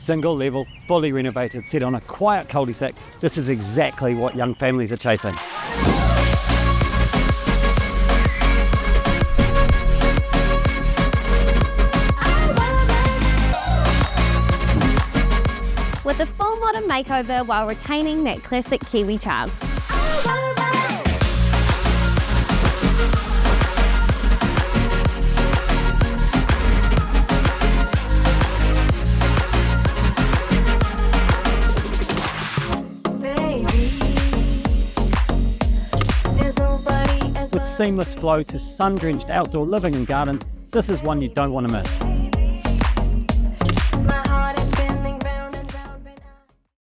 Single level, fully renovated, set on a quiet cul-de-sac. This is exactly what young families are chasing. With a full modern makeover while retaining that classic Kiwi charm. With seamless flow to sun-drenched outdoor living and gardens, this is one you don't want to miss.